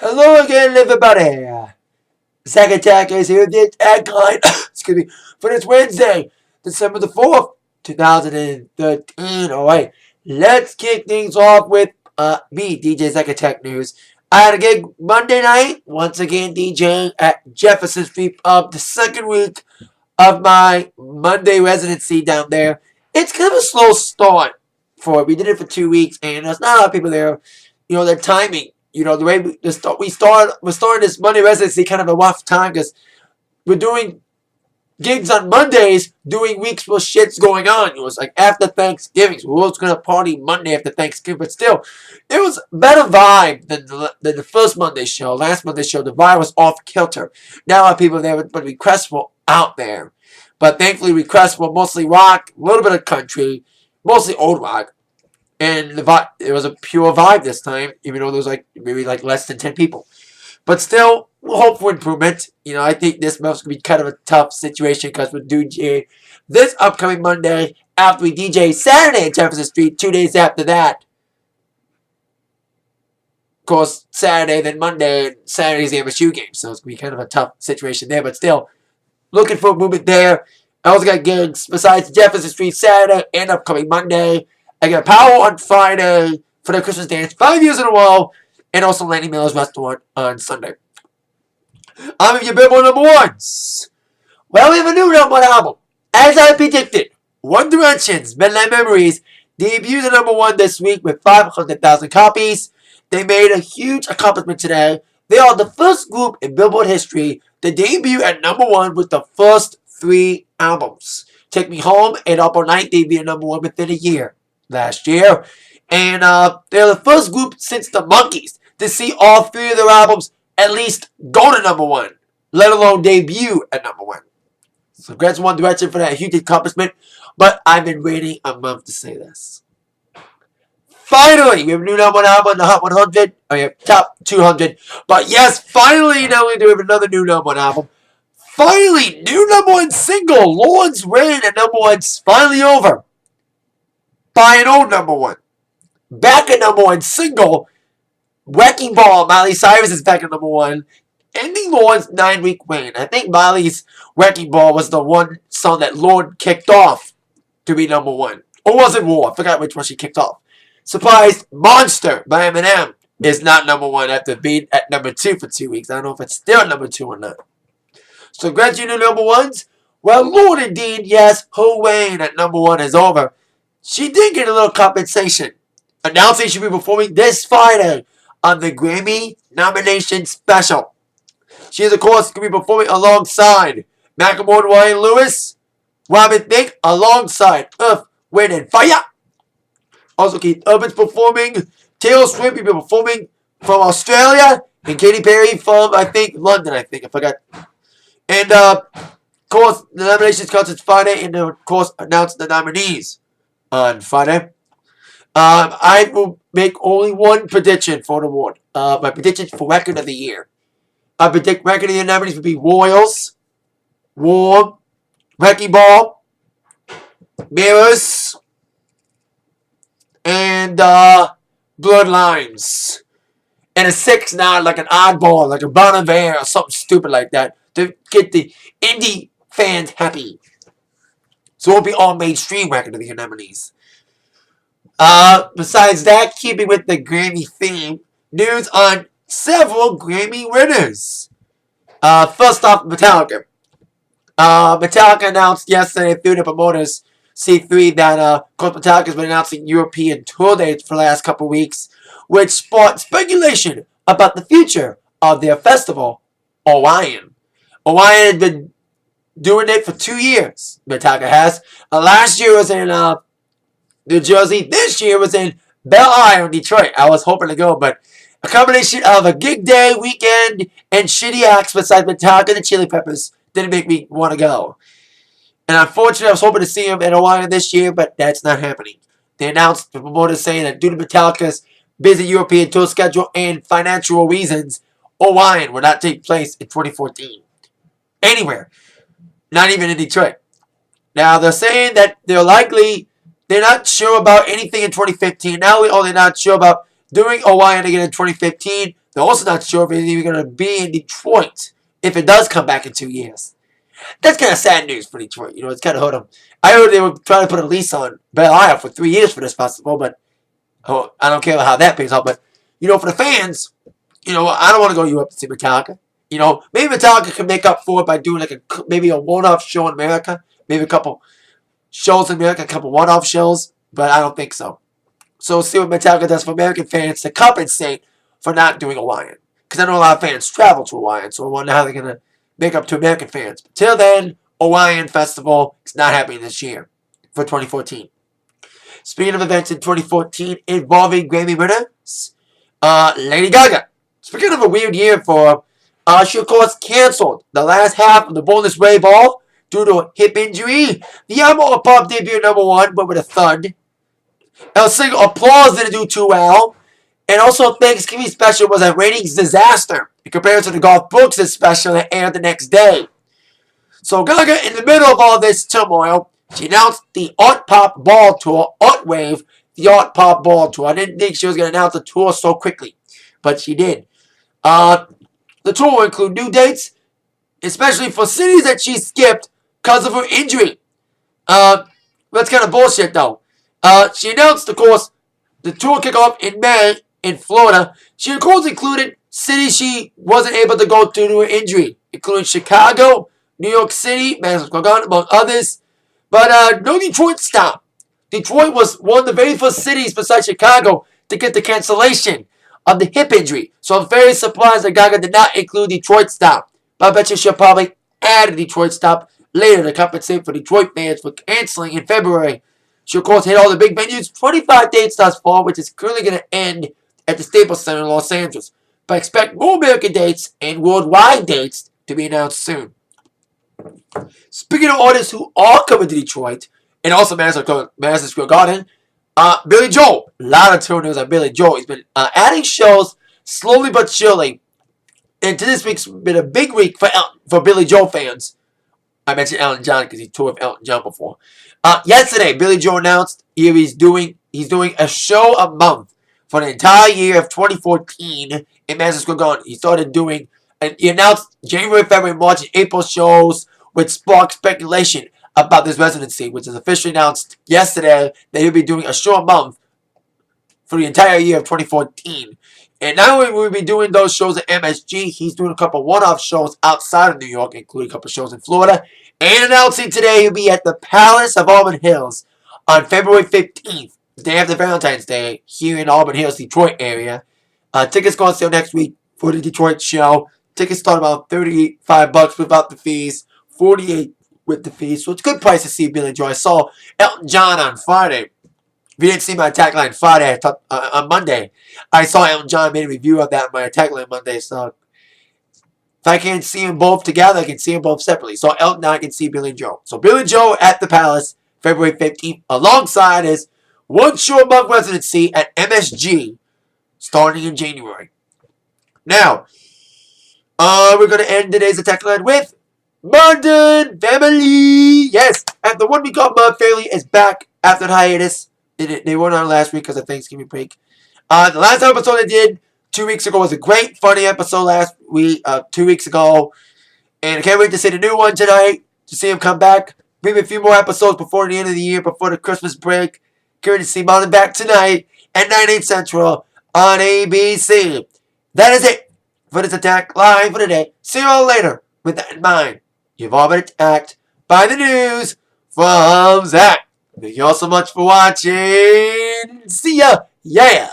Hello again, everybody. Second Attack is here. The Atakline, excuse me, for this Wednesday, December the 4th, 2013. Alright, let's kick things off with me, DJ Second Attack News. I had a gig Monday night, once again DJing at Jefferson Street Pub, the second week of my Monday residency down there. It's kind of a slow start for it. We did it for 2 weeks, and there's not a lot of people there. You know, their timing. You know, the way we're starting this Monday residency kind of a rough time because we're doing gigs on Mondays, doing weeks where shit's going on. It was like after Thanksgiving, so we were going to party Monday after Thanksgiving, but still, it was a better vibe than the first Monday show. Last Monday show, the vibe was off kilter. Now our people there, but requests were out there. But thankfully, requests were mostly rock, a little bit of country, mostly old rock. And the vibe, it was a pure vibe this time, even though there was like maybe like less than 10 people. But still, we'll hope for improvement. You know, I think this month's going to be kind of a tough situation because we'll DJ this upcoming Monday after we DJ Saturday at Jefferson Street, 2 days after that. Of course, Saturday, then Monday, and Saturday's the MSU game. So it's going to be kind of a tough situation there. But still, looking for a movement there. I also got gigs besides Jefferson Street Saturday and upcoming Monday. I got Power on Friday for the Christmas dance, 5 years in a row, and also Lanny Miller's Restaurant on Sunday. I'm your Billboard number ones. Well, we have a new number one album. As I predicted, One Direction's Midnight Memories debuted at number one this week with 500,000 copies. They made a huge accomplishment today. They are the first group in Billboard history to debut at number one with the first 3 albums. Take Me Home and Up All Night debuted at number one within a year. Last year, and they're the first group since the Monkees to see all 3 of their albums at least go to number one, let alone debut at number one. So congrats to One Direction for that huge accomplishment, but I've been waiting a month to say this. Finally, we have a new number one album on the Hot 100, top 200, but yes, finally, not only do we have another new number one album, finally, new number one single, Lorde's reign at number one's finally over. By an old number one. Back at number one single, Wrecking Ball, Miley Cyrus is back at number one, ending Lorde's 9-week reign. I think Miley's Wrecking Ball was the one song that Lorde kicked off to be number one. Or was it War? I forgot which one she kicked off. Surprise, Monster by Eminem is not number one after being at number 2 for 2 weeks. I don't know if it's still number 2 or not. So congrats to you number ones. Well, Lorde indeed, yes, her reign at number one is over. She did get a little compensation, announcing she'll be performing this Friday on the Grammy nomination special. She is, of course, going to be performing alongside Macklemore and Ryan Lewis, Robin Thicke, alongside Earth, Wind, and Fire. Also, Keith Urban's performing, Taylor Swift will be performing from Australia, and Katy Perry from, I think, London, I forgot. And, of course, the nominations comes this Friday, and, of course, announce the nominees on Friday. I will make only one prediction for the award. My prediction for Record of the Year. I predict Record of the Year nominees would be Royals, War, Wrecking Ball, Mirrors, and Bloodlines. And a 6 now, like an oddball, like a Bon Iver or something stupid like that to get the indie fans happy. So it won't be all mainstream Record of the Year nominees. Besides that, keeping with the Grammy theme, news on several Grammy winners. First off, Metallica. Metallica announced yesterday through the promoters, C3, that of course Metallica's been announcing European tour dates for the last couple of weeks, which sparked speculation about the future of their festival, Orion. Orion had been doing it for 2 years, Metallica has. Last year was in New Jersey. This year was in Belle Isle, Detroit. I was hoping to go, but a combination of a gig day, weekend, and shitty acts besides Metallica and the Chili Peppers didn't make me want to go. And unfortunately, I was hoping to see them at Orion this year, but that's not happening. They announced, the promoters saying that due to Metallica's busy European tour schedule and financial reasons, Orion will not take place in 2014. Anywhere. Not even in Detroit. Now, they're saying that they're not sure about anything in 2015. Not only are they not sure about doing Orion again in 2015, They're also not sure if it's even going to be in Detroit if it does come back in 2 years. That's kind of sad news for Detroit. You know, it's kind of hurt them. I heard they were trying to put a lease on Belle Isle for 3 years for this festival, but I don't care how that pays out. But, you know, for the fans, you know, I don't want to go to Europe to see Metallica. You know, maybe Metallica can make up for it by doing like maybe a one-off show in America. Maybe a couple shows in America, a couple one-off shows. But I don't think so. So we'll see what Metallica does for American fans to compensate for not doing Orion. Because I know a lot of fans travel to Orion, so I wonder how they're going to make up to American fans. But till then, Orion Festival is not happening this year for 2014. Speaking of events in 2014 involving Grammy winners, Lady Gaga. Speaking of a weird year for her, she of course canceled the last half of the Bonus Way Ball due to a hip injury. The ARTPOP debuted #1, but with a thud. Her single Applause didn't do too well. And also, Thanksgiving special was a ratings disaster in comparison to Garth Brooks' special that aired the next day. So Gaga, in the middle of all this turmoil, she announced the ARTPOP Ball Tour, ARTWave, the ARTPOP Ball Tour. I didn't think she was going to announce the tour so quickly, but she did. The tour will include new dates, especially for cities that she skipped because of her injury. That's kind of bullshit, though. She announced, of course, the tour kickoff in May in Florida. She, of course, included cities she wasn't able to go to due to her injury, including Chicago, New York City, Madison Square Garden, among others. But no Detroit stop. Detroit was one of the very first cities besides Chicago to get the cancellation of the hip injury. So I'm very surprised that Gaga did not include Detroit stop. But I bet you she'll probably add a Detroit stop later to compensate for Detroit fans for canceling in February. She, of course, hit all the big venues, 25 dates thus far, which is currently going to end at the Staples Center in Los Angeles. But expect more American dates and worldwide dates to be announced soon. Speaking of artists who are coming to Detroit, and also Madison Square Garden, Billy Joel. A lot of tour news on Billy Joel. He's been adding shows slowly but surely. And this week's been a big week for Billy Joel fans. I mentioned Elton John because he toured with Elton John before. Yesterday, Billy Joel announced he's doing a show a month for the entire year of 2014 in Madison Square Garden. He announced January, February, March, and April shows, which sparked speculation about this residency, which is officially announced yesterday that he'll be doing a show a month for the entire year of 2014. And not only will we be doing those shows at MSG, he's doing a couple one-off shows outside of New York, including a couple shows in Florida. And announcing today he'll be at the Palace of Auburn Hills on February 15th, the day after Valentine's Day, here in Auburn Hills, Detroit area. Tickets go on sale next week for the Detroit show. Tickets start about $35 without the fees, $48 with the fees. So it's a good price to see Billy Joel. I saw Elton John on Friday. If you didn't see my Atakline Friday, on Monday, I saw Elton John made a review of that on my Atakline Monday. So if I can't see them both together, I can see them both separately. So Elton, I can see Billy Joel. So Billy Joel at the Palace, February 15th, alongside his one show a month residency at MSG, starting in January. Now, we're going to end today's Atakline with Modern Family. Yes, and the one we call Modern Family is back after the hiatus. They weren't on last week because of Thanksgiving break. The last episode I did 2 weeks ago was a great, funny episode last week, 2 weeks ago. And I can't wait to see the new one tonight, to see him come back. Maybe a few more episodes before the end of the year, before the Christmas break. Can't wait to see Modern back tonight at 9, 8 Central on ABC. That is it for this Atakline for today. See you all later. With that in mind, you've all been attacked by the news from Zach. Thank you all so much for watching. See ya. Yeah.